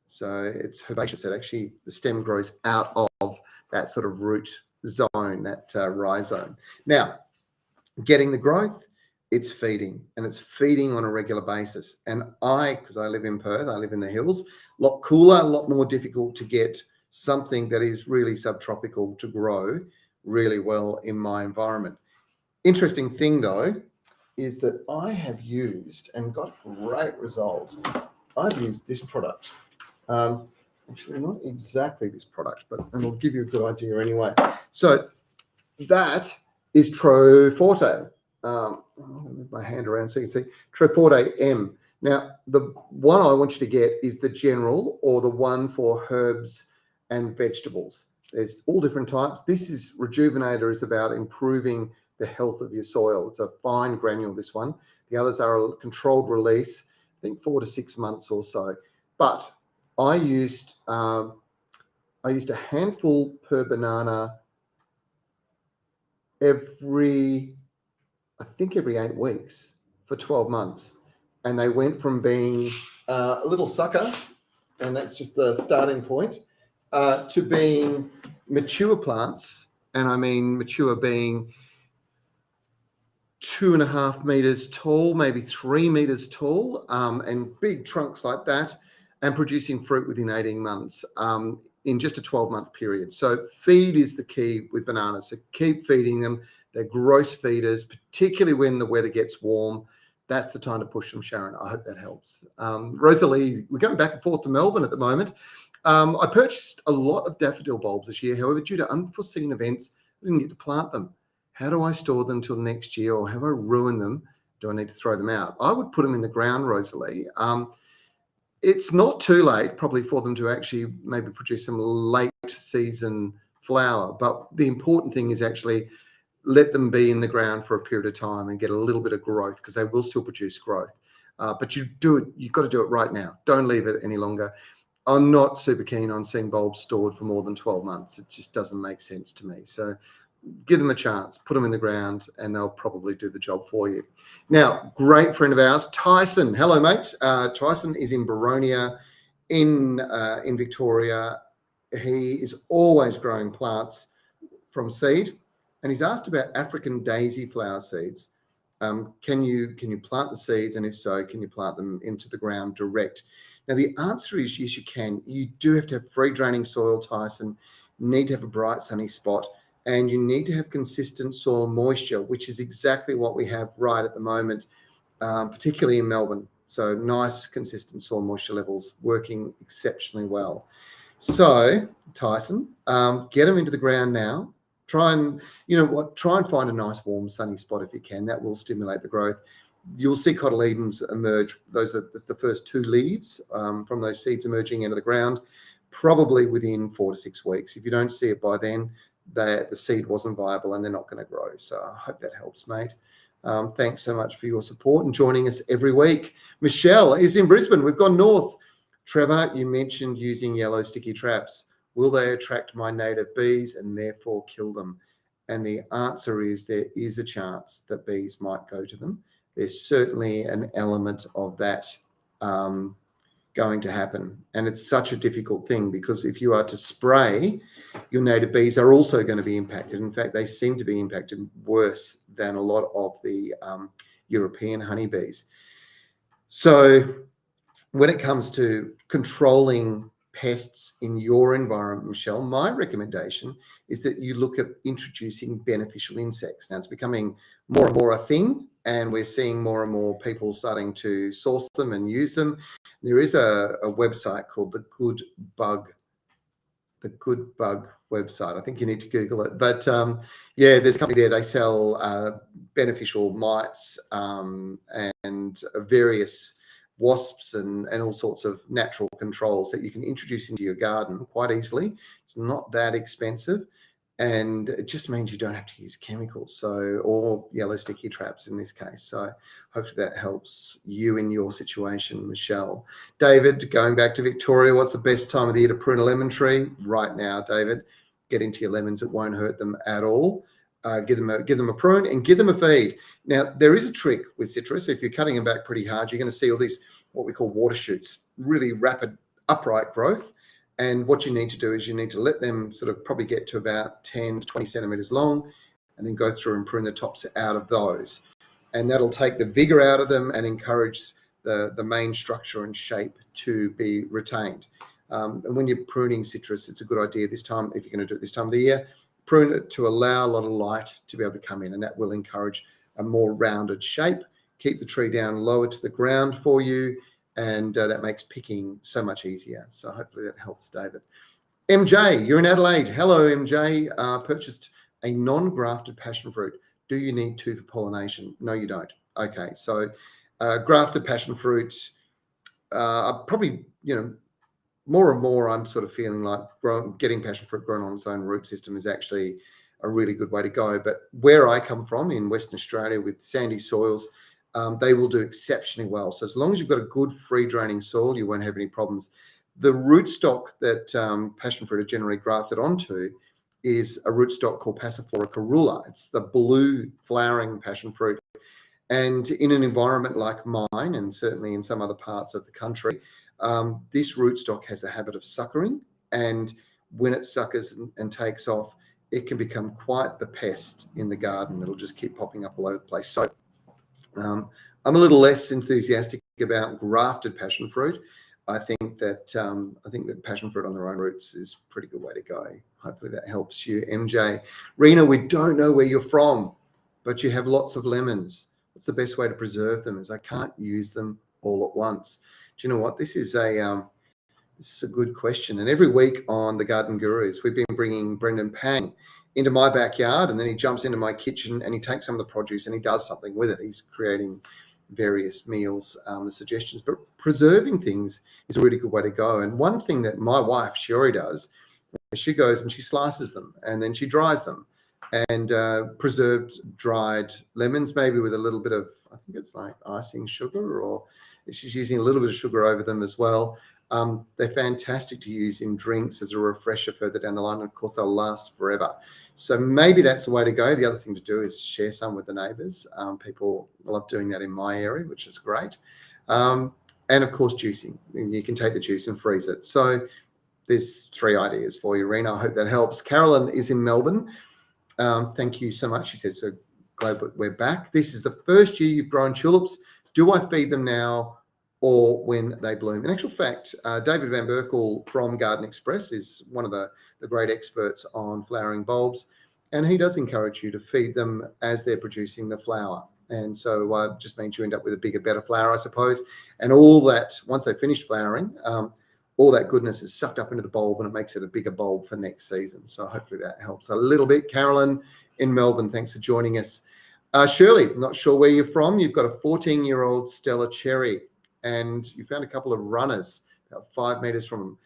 So it's herbaceous. That actually the stem grows out of that sort of root zone, that rhizome. Now, getting the growth, it's feeding, and it's feeding on a regular basis. And because I live in Perth, I live in the hills, a lot cooler, a lot more difficult to get something that is really subtropical to grow really well in my environment. Interesting thing though, is that I have used and got great results. I've used this product. Actually, not exactly this product, but it'll give you a good idea anyway. So that is Troforte. I'll move my hand around so you can see Troforte M. Now, the one I want you to get is the general, or the one for herbs and vegetables. There's all different types. This is Rejuvenator, is about improving the health of your soil. It's a fine granule, this one. The others are a controlled release, I think 4 to 6 months or so. But I used a handful per banana every 8 weeks for 12 months. And they went from being a little sucker, and that's just the starting point, to being mature plants. And I mean mature being 2.5 meters tall, maybe 3 meters tall, and big trunks like that, and producing fruit within 18 months in just a 12-month period. So feed is the key with bananas. So keep feeding them. They're gross feeders, particularly when the weather gets warm. that's the time to push them, Sharon. I hope that helps. Rosalie, we're going back and forth to Melbourne at the moment. I purchased a lot of daffodil bulbs this year. However, due to unforeseen events, I didn't get to plant them. How do I store them till next year, or have I ruined them? Do I need to throw them out? I would put them in the ground, Rosalie. It's not too late probably for them to actually maybe produce some late season flower. But the important thing is actually let them be in the ground for a period of time and get a little bit of growth, because they will still produce growth. But you've got to do it right now. Don't leave it any longer. I'm not super keen on seeing bulbs stored for more than 12 months. It just doesn't make sense to me. So give them a chance, put them in the ground, and they'll probably do the job for you. Now, great friend of ours, Tyson. Hello, mate. Tyson is in Baronia in Victoria. He is always growing plants from seed, and he's asked about African daisy flower seeds. Can you plant the seeds, and if so, can you plant them into the ground direct? Now, the answer is yes, you can. You do have to have free draining soil, Tyson. You need to have a bright sunny spot, and you need to have consistent soil moisture, which is exactly what we have right at the moment, particularly in Melbourne. So nice, consistent soil moisture levels working exceptionally well. So, Tyson, get them into the ground now. Try and find a nice, warm, sunny spot if you can. That will stimulate the growth. You'll see cotyledons emerge. That's the first two leaves from those seeds emerging out of the ground, probably within 4 to 6 weeks. If you don't see it by then, the seed wasn't viable and they're not going to grow. So I hope that helps, mate. Thanks so much for your support and joining us every week. Michelle is in Brisbane. We've gone north. Trevor, you mentioned using yellow sticky traps. Will they attract my native bees and therefore kill them? And the answer is there is a chance that bees might go to them. There's certainly an element of that going to happen. And it's such a difficult thing, because if you are to spray, your native bees are also going to be impacted. In fact, they seem to be impacted worse than a lot of the European honeybees. So when it comes to controlling pests in your environment, Michelle, my recommendation is that you look at introducing beneficial insects. Now, it's becoming more and more a thing, and we're seeing more and more people starting to source them and use them. There is a website called the Good Bug website. I think you need to Google it. But there's a company there. They sell beneficial mites and various wasps and all sorts of natural controls that you can introduce into your garden quite easily. It's not that expensive, and it just means you don't have to use chemicals, or yellow sticky traps in this case. So hopefully that helps you in your situation, Michelle. David, going back to Victoria, what's the best time of the year to prune a lemon tree? Right now, David. Get into your lemons. It won't hurt them at all. Give them a prune and give them a feed. Now, there is a trick with citrus. If you're cutting them back pretty hard, you're going to see all these what we call water shoots, really rapid upright growth. And what you need to do is you need to let them sort of probably get to about 10 to 20 centimeters long, and then go through and prune the tops out of those. And that'll take the vigor out of them and encourage the main structure and shape to be retained. And when you're pruning citrus, it's a good idea this time, if you're going to do it this time of the year, prune it to allow a lot of light to be able to come in, and that will encourage a more rounded shape, keep the tree down lower to the ground for you, and that makes picking so much easier. So hopefully that helps, David. MJ, you're in Adelaide. Hello, MJ. Purchased a non-grafted passion fruit. Do you need 2 for pollination? No, you don't. Okay, so grafted passion fruits are probably, more and more I'm sort of feeling like getting passion fruit grown on its own root system is actually a really good way to go. But where I come from in Western Australia with sandy soils, they will do exceptionally well. So as long as you've got a good free draining soil, you won't have any problems. The rootstock that passion fruit are generally grafted onto is a rootstock called Passiflora caerula. It's the blue flowering passion fruit. And in an environment like mine, and certainly in some other parts of the country, this rootstock has a habit of suckering. And when it suckers and takes off, it can become quite the pest in the garden. It'll just keep popping up all over the place. So I'm a little less enthusiastic about grafted passion fruit. I think that passion fruit on their own roots is a pretty good way to go. Hopefully that helps you, MJ. Rena, we don't know where you're from, but you have lots of lemons. what's the best way to preserve them? As I can't use them all at once. Do you know what? This is a good question. And every week on the Garden Gurus, we've been bringing Brendan Pang into my backyard, and then he jumps into my kitchen and he takes some of the produce and he does something with it. He's creating various meals and suggestions, but preserving things is a really good way to go. And one thing that my wife Sherry does, she goes and she slices them and then she dries them, and preserved dried lemons, maybe with a little bit of, I think it's like icing sugar, or she's using a little bit of sugar over them as well. They're fantastic to use in drinks as a refresher further down the line. And of course, they'll last forever. So maybe that's the way to go. The other thing to do is share some with the neighbours. People love doing that in my area, which is great. And of course, juicing. You can take the juice and freeze it. So there's 3 ideas for you, Rena. I hope that helps. Carolyn is in Melbourne. Thank you so much. She said, so glad we're back. This is the first year you've grown tulips. Do I feed them now or when they bloom? In actual fact, David Van Berkel from Garden Express is one of the great experts on flowering bulbs, and he does encourage you to feed them as they're producing the flower. And so just means you end up with a bigger, better flower, I suppose. And all that, once they finish flowering, all that goodness is sucked up into the bulb and it makes it a bigger bulb for next season. So hopefully that helps a little bit. Carolyn in Melbourne, thanks for joining us. Shirley, not sure where you're from. You've got a 14-year-old Stella cherry, and you found a couple of runners about 5 meters from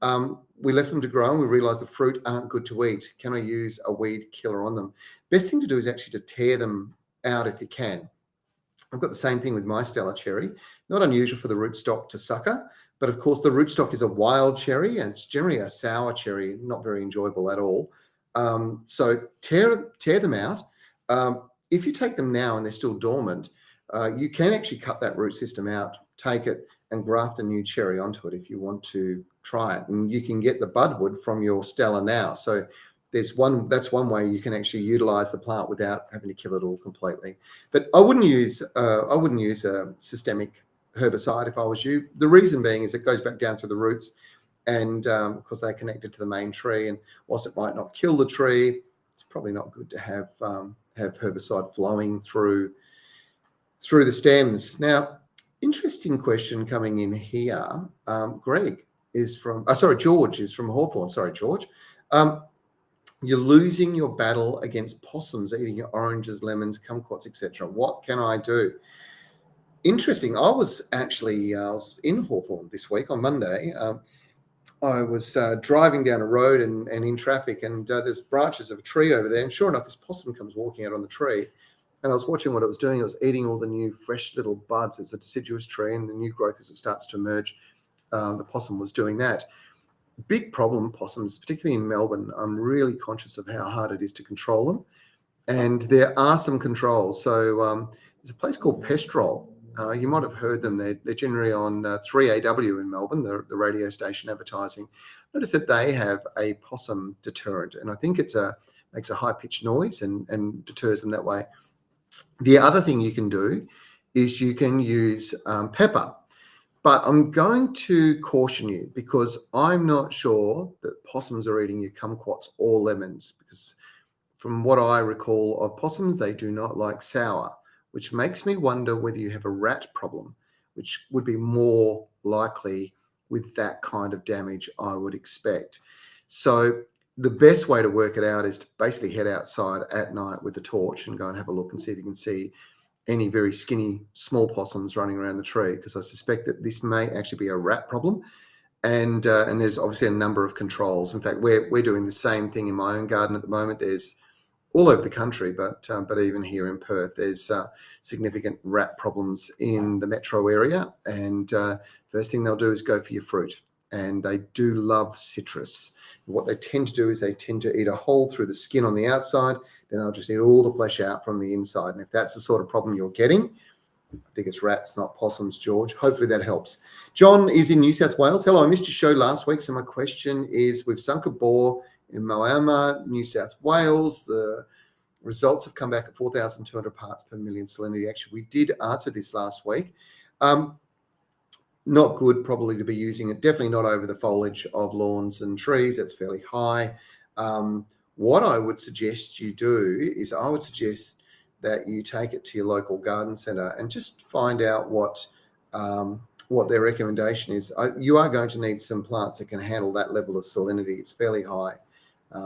them. We left them to grow and we realized the fruit aren't good to eat. Can I use a weed killer on them? Best thing to do is actually to tear them out if you can. I've got the same thing with my Stella cherry. Not unusual for the rootstock to sucker, but of course the rootstock is a wild cherry and it's generally a sour cherry, not very enjoyable at all. So tear them out. If you take them now and they're still dormant, you can actually cut that root system out, take it and graft a new cherry onto it if you want to try it. And you can get the budwood from your Stella now. So that's one way you can actually utilize the plant without having to kill it all completely. But I wouldn't use a systemic herbicide if I was you. The reason being is it goes back down to the roots, and because they're connected to the main tree, and whilst it might not kill the tree, it's probably not good to have herbicide flowing through the stems. Now, interesting question coming in here. George is from Hawthorne. Sorry, George. You're losing your battle against possums eating your oranges, lemons, kumquats, etc. What can I do? Interesting. I was in Hawthorne this week on Monday. I was driving down a road and in traffic, and there's branches of a tree over there. And sure enough, this possum comes walking out on the tree. And I was watching what it was doing. It was eating all the new fresh little buds. It's a deciduous tree, and the new growth as it starts to emerge, the possum was doing that. Big problem, possums, particularly in Melbourne. I'm really conscious of how hard it is to control them. And there are some controls. So there's a place called Pestrol. You might have heard them. They're generally on 3AW in Melbourne, the radio station advertising. Notice that they have a possum deterrent, and I think makes a high-pitched noise and deters them that way. The other thing you can do is you can use pepper, but I'm going to caution you because I'm not sure that possums are eating your kumquats or lemons, because from what I recall of possums, they do not like sour, which makes me wonder whether you have a rat problem, which would be more likely with that kind of damage, I would expect. So the best way to work it out is to basically head outside at night with the torch and go and have a look and see if you can see any very skinny small possums running around the tree, because I suspect that this may actually be a rat problem. And there's obviously a number of controls. In fact, we're doing the same thing in my own garden at the moment. There's all over the country, but even here in Perth, there's significant rat problems in the metro area. And first thing they'll do is go for your fruit. And they do love citrus. What they tend to do is they tend to eat a hole through the skin on the outside, then they'll just eat all the flesh out from the inside. And if that's the sort of problem you're getting, I think it's rats, not possums, George. Hopefully that helps. John is in New South Wales. Hello, I missed your show last week, so my question is, we've sunk a bore in Moama, New South Wales. The results have come back at 4,200 parts per million salinity. Actually, we did answer this last week. Not good probably to be using it. Definitely not over the foliage of lawns and trees. That's fairly high. What I would suggest you do is I would suggest that you take it to your local garden centre and just find out what their recommendation is. You are going to need some plants that can handle that level of salinity. It's fairly high.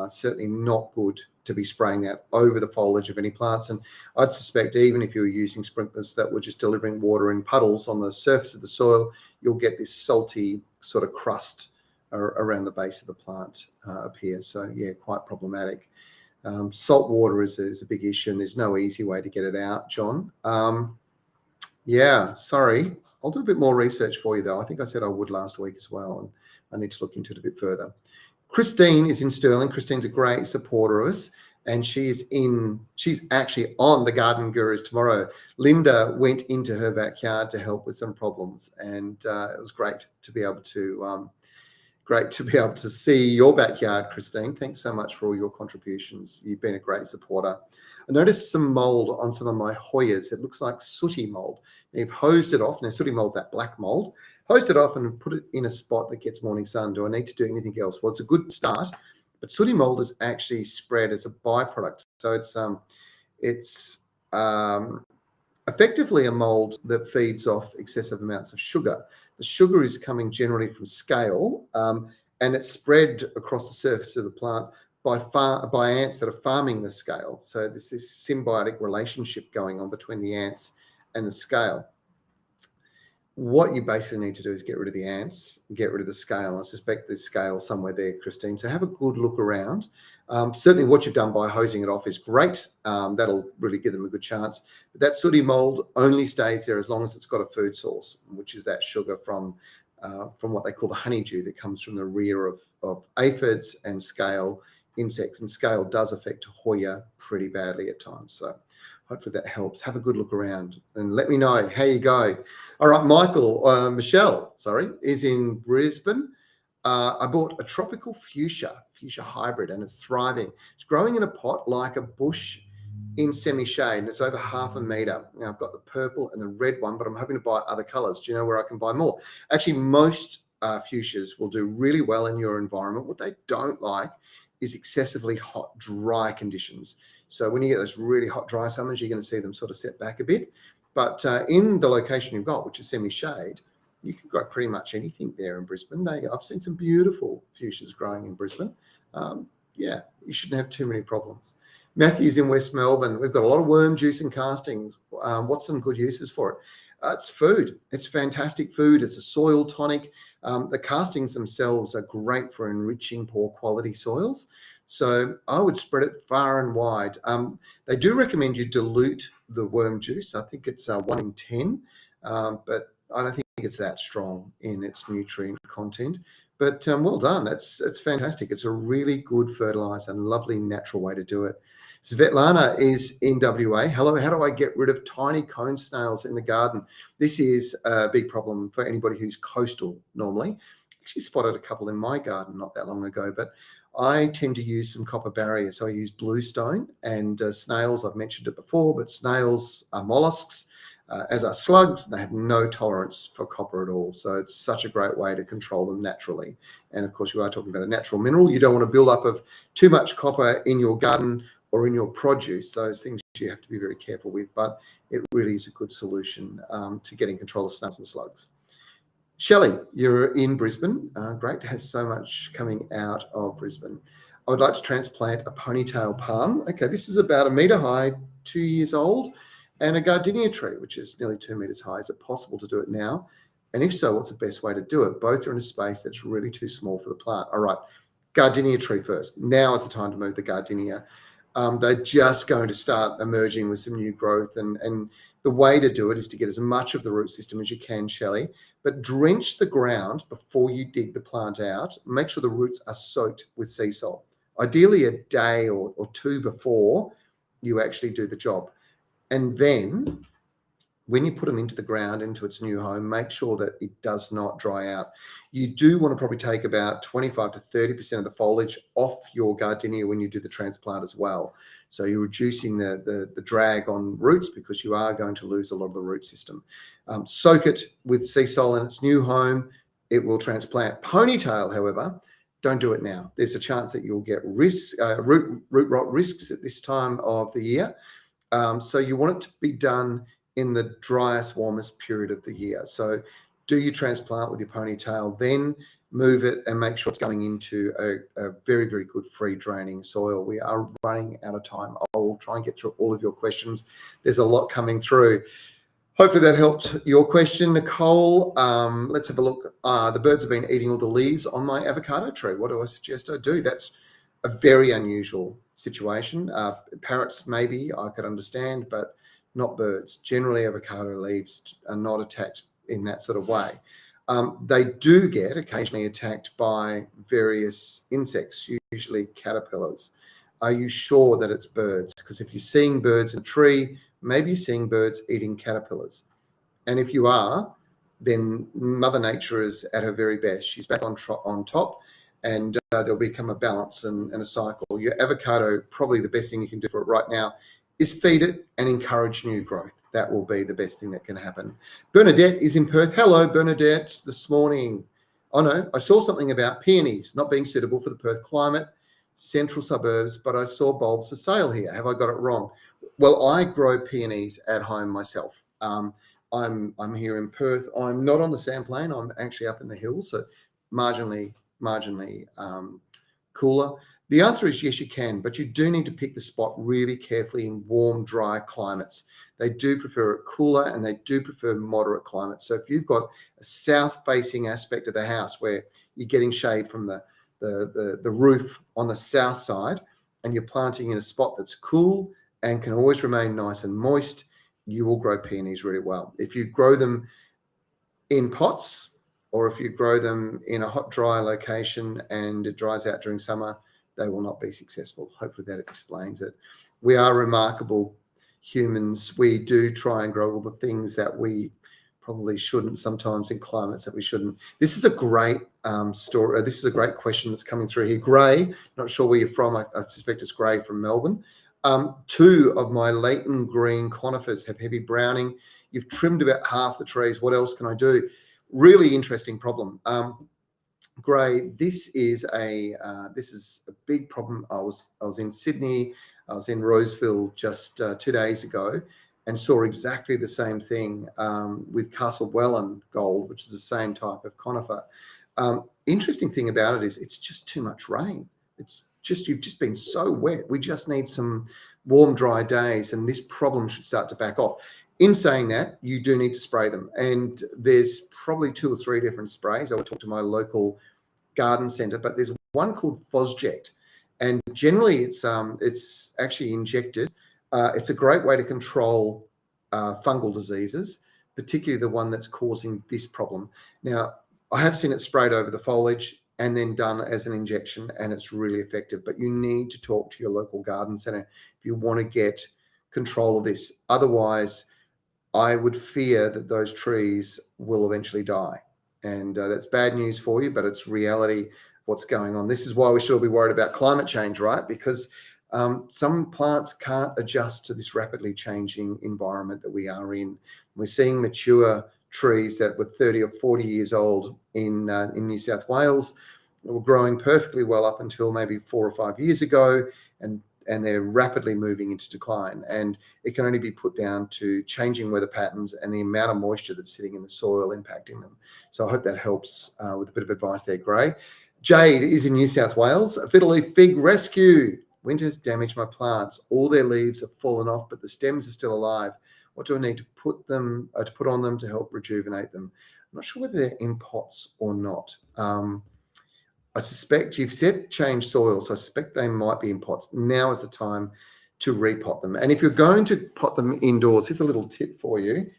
Certainly not good to be spraying that over the foliage of any plants. And I'd suspect even if you were using sprinklers that were just delivering water in puddles on the surface of the soil, you'll get this salty sort of crust around the base of the plant appear. So yeah, quite problematic. Salt water is a big issue, and there's no easy way to get it out, John. Yeah, sorry. I'll do a bit more research for you, though. I think I said I would last week as well, and I need to look into it a bit further. Christine is in Stirling. Christine's a great supporter of us, and she's actually on the Garden Gurus tomorrow. Linda went into her backyard to help with some problems, and it was great to be able to see your backyard, Christine. Thanks so much for all your contributions. You've been a great supporter. I noticed some mold on some of my Hoyas. It looks like sooty mold. They've hosed it off. Now, sooty mold's that black mold. Hosed it off and put it in a spot that gets morning sun. Do I need to do anything else? Well, it's a good start, but sooty mold is actually spread as a byproduct. So it's effectively a mold that feeds off excessive amounts of sugar. The sugar is coming generally from scale, and it's spread across the surface of the plant by ants that are farming the scale. So there's this symbiotic relationship going on between the ants and the scale. What you basically need to do is get rid of the ants, get rid of the scale. I suspect there's scale somewhere there, Christine. So have a good look around. Certainly what you've done by hosing it off is great. That'll really give them a good chance. But that sooty mold only stays there as long as it's got a food source, which is that sugar from what they call the honeydew that comes from the rear of aphids and scale insects. And scale does affect Hoya pretty badly at times. So hopefully that helps. Have a good look around and let me know how you go. All right, Michelle, is in Brisbane. I bought a tropical fuchsia hybrid, and it's thriving. It's growing in a pot like a bush in semi-shade, and it's over 1/2 metre. Now, I've got the purple and the red one, but I'm hoping to buy other colours. Do you know where I can buy more? Actually, most fuchsias will do really well in your environment. What they don't like is excessively hot, dry conditions. So when you get those really hot, dry summers, you're going to see them sort of set back a bit. But in the location you've got, which is semi-shade, you can grow pretty much anything there in Brisbane. I've seen some beautiful fuchsias growing in Brisbane. Yeah, you shouldn't have too many problems. Matthew's in West Melbourne. We've got a lot of worm juice and castings. What's some good uses for it? It's food. It's fantastic food. It's a soil tonic. The castings themselves are great for enriching poor quality soils. So I would spread it far and wide. They do recommend you dilute the worm juice. I think it's 1 in 10, but I don't think it's that strong in its nutrient content. But well done. That's fantastic. It's a really good fertilizer and lovely natural way to do it. Svetlana is in WA. Hello, how do I get rid of tiny cone snails in the garden? This is a big problem for anybody who's coastal normally. Actually spotted a couple in my garden not that long ago, but I tend to use some copper barrier. So I use bluestone and snails. I've mentioned it before, but snails are mollusks, as are slugs. They have no tolerance for copper at all. So it's such a great way to control them naturally. And of course, you are talking about a natural mineral. You don't want to build up of too much copper in your garden or in your produce. Those things you have to be very careful with, but it really is a good solution to getting control of snails and slugs. Shelley, you're in Brisbane. Great to have so much coming out of Brisbane. I would like to transplant a ponytail palm. Okay, this is about 1 metre high, 2 years old, and a gardenia tree, which is nearly 2 metres high. Is it possible to do it now? And if so, what's the best way to do it? Both are in a space that's really too small for the plant. All right, gardenia tree first. Now is the time to move the gardenia. They're just going to start emerging with some new growth, and the way to do it is to get as much of the root system as you can, Shelley, but drench the ground before you dig the plant out. Make sure the roots are soaked with sea salt. Ideally a day or two before you actually do the job. And then when you put them into the ground, into its new home, make sure that it does not dry out. You do want to probably take about 25 to 30% of the foliage off your gardenia when you do the transplant as well. So you're reducing the drag on roots because you are going to lose a lot of the root system. Soak it with sea salt in its new home. It will transplant. Ponytail, however, don't do it now. There's a chance that you'll get root rot risks at this time of the year. So you want it to be done in the driest, warmest period of the year. So do your transplant with your ponytail, then move it and make sure it's going into a very, very good free draining soil. We are running out of time. I'll try and get through all of your questions. There's a lot coming through. Hopefully that helped your question, Nicole. Let's have a look. The birds have been eating all the leaves on my avocado tree. What do I suggest I do? That's a very unusual situation. Parrots, maybe I could understand, but not birds. Generally, avocado leaves are not attacked in that sort of way. They do get occasionally attacked by various insects, usually caterpillars. Are you sure that it's birds? Because if you're seeing birds in a tree, maybe you're seeing birds eating caterpillars. And if you are, then Mother Nature is at her very best. She's back on top, and there'll become a balance and a cycle. Your avocado, probably the best thing you can do for it right now is feed it and encourage new growth. That will be the best thing that can happen. Bernadette is in Perth. Hello, Bernadette, this morning. Oh no, I saw something about peonies not being suitable for the Perth climate, central suburbs, but I saw bulbs for sale here. Have I got it wrong? Well, I grow peonies at home myself. I'm here in Perth. I'm not on the sandplain. I'm actually up in the hills, so marginally cooler. The answer is yes, you can, but you do need to pick the spot really carefully in warm, dry climates. They do prefer it cooler, and they do prefer moderate climates. So if you've got a south-facing aspect of the house where you're getting shade from the roof on the south side, and you're planting in a spot that's cool and can always remain nice and moist, you will grow peonies really well. If you grow them in pots, or if you grow them in a hot, dry location and it dries out during summer, they will not be successful. Hopefully that explains it. We are remarkable humans. We do try and grow all the things that we probably shouldn't sometimes in climates that we shouldn't. This is a great story. This is a great question that's coming through here. Gray, not sure where you're from. I suspect it's Gray from Melbourne. 2 of my Leighton green conifers have heavy browning. You've trimmed about half the trees. What else can I do? Really interesting problem. Gray, this is a big problem. I was in Sydney. I was in Roseville just 2 days ago, and saw exactly the same thing with Castlewellan gold, which is the same type of conifer. Interesting thing about it is it's just too much rain. You've just been so wet. We just need some warm, dry days, and this problem should start to back off. In saying that, you do need to spray them, and there's probably 2 or 3 different sprays. I would talk to my local garden centre, but there's one called Fosject, and generally it's actually injected. It's a great way to control fungal diseases, particularly the one that's causing this problem. Now, I have seen it sprayed over the foliage and then done as an injection, and it's really effective. But you need to talk to your local garden centre if you want to get control of this. Otherwise, I would fear that those trees will eventually die. And that's bad news for you, but it's reality what's going on. This is why we should all be worried about climate change, right? Because some plants can't adjust to this rapidly changing environment that we are in. We're seeing mature trees that were 30 or 40 years old in New South Wales were growing perfectly well up until maybe 4 or 5 years ago, and they're rapidly moving into decline. And it can only be put down to changing weather patterns and the amount of moisture that's sitting in the soil impacting them. So I hope that helps with a bit of advice there, Gray. Jade is in New South Wales. Fiddle leaf fig rescue. Winter's damaged my plants. All their leaves have fallen off, but the stems are still alive. What do I need to put on them to help rejuvenate them? I'm not sure whether they're in pots or not. I suspect you've said change soil, so I suspect they might be in pots. Now is the time to repot them. And if you're going to pot them indoors, here's a little tip for you.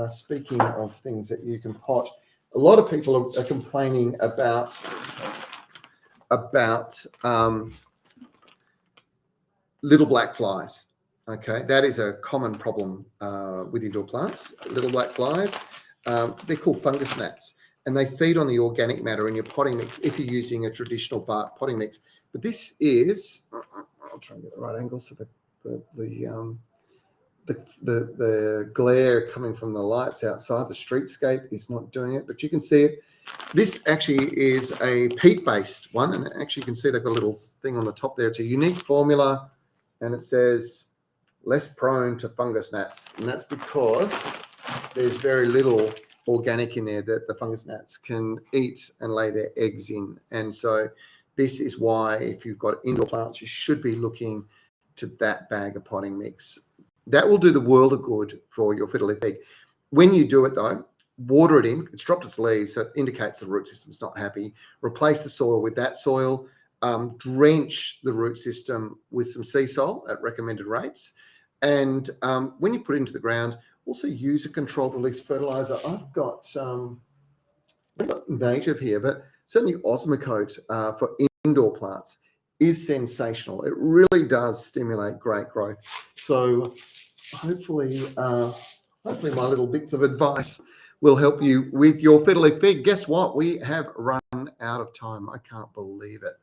Speaking of things that you can pot, a lot of people are complaining about little black flies. Okay, that is a common problem with indoor plants. Little black flies, they're called fungus gnats, and they feed on the organic matter in your potting mix if you're using a traditional bark potting mix. But this is, I'll try and get the right angle so the glare coming from the lights outside, the streetscape is not doing it, but you can see it. This actually is a peat-based one, and actually you can see they've got a little thing on the top there. It's a unique formula, and it says less prone to fungus gnats. And that's because there's very little organic in there that the fungus gnats can eat and lay their eggs in. And so this is why if you've got indoor plants, you should be looking to that bag of potting mix. That will do the world of good for your fiddle leaf fig. When you do it though, water it in. It's dropped its leaves, so it indicates the root system's not happy. Replace the soil with that soil. Drench the root system with some sea salt at recommended rates. And when you put it into the ground, also use a controlled release fertilizer. I've got native here, but certainly Osmocote for indoor plants is sensational. It really does stimulate great growth. So hopefully my little bits of advice will help you with your fiddle leaf fig. Guess what? We have run out of time. I can't believe it.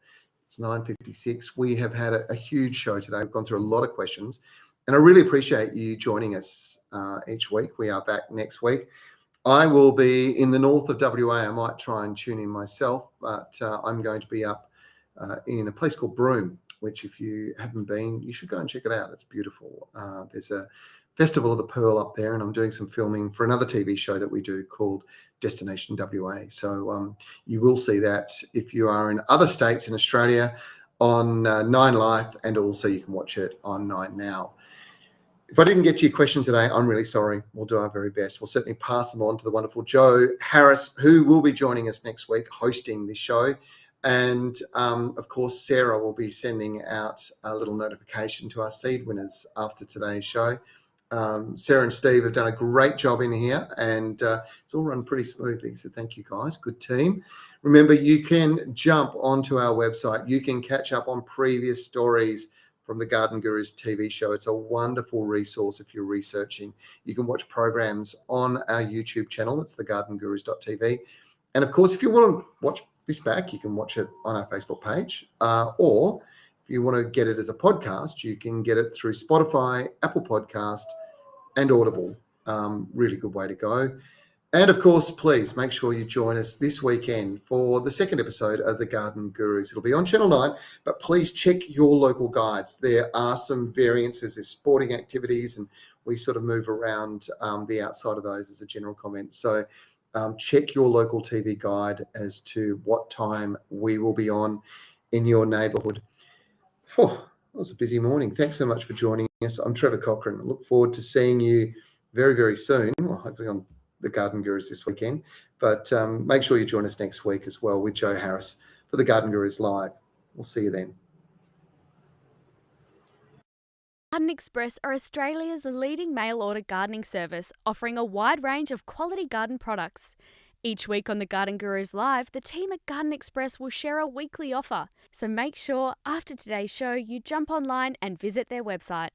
It's 9:56. We have had a huge show today. We've gone through a lot of questions, and I really appreciate you joining us each week. We are back next week. I will be in the north of WA. I might try and tune in myself, but I'm going to be up in a place called Prune, which if you haven't been, you should go and check it out. It's beautiful. There's a Festival of the Pearl up there, and I'm doing some filming for another TV show that we do called Destination WA. So you will see that if you are in other states in Australia on 9 Life, and also you can watch it on 9 Now. If I didn't get to your question today, I'm really sorry. We'll do our very best. We'll certainly pass them on to the wonderful Joe Harris, who will be joining us next week hosting this show. And of course, Sarah will be sending out a little notification to our seed winners after today's show. Sarah and Steve have done a great job in here, and it's all run pretty smoothly. So thank you guys. Good team. Remember, you can jump onto our website. You can catch up on previous stories from the Garden Gurus TV show. It's a wonderful resource if you're researching. You can watch programs on our YouTube channel. It's thegardengurus.tv. And of course, if you want to watch this back, you can watch it on our Facebook page, or if you want to get it as a podcast, you can get it through Spotify, Apple Podcast, and Audible. Really good way to go. And of course, please make sure you join us this weekend for the second episode of the Garden Gurus. It'll be on Channel 9, but please check your local guides. There are some variances. There's sporting activities, and we sort of move around the outside of those as a general comment. So check your local TV guide as to what time we will be on in your neighbourhood. Whew, that was a busy morning. Thanks so much for joining us. I'm Trevor Cochrane. I look forward to seeing you very, very soon. Well, hopefully on the Garden Gurus this weekend. But make sure you join us next week as well with Joe Harris for the Garden Gurus Live. We'll see you then. Garden Express are Australia's leading mail-order gardening service, offering a wide range of quality garden products. Each week on the Garden Gurus Live, the team at Garden Express will share a weekly offer. So make sure after today's show you jump online and visit their website.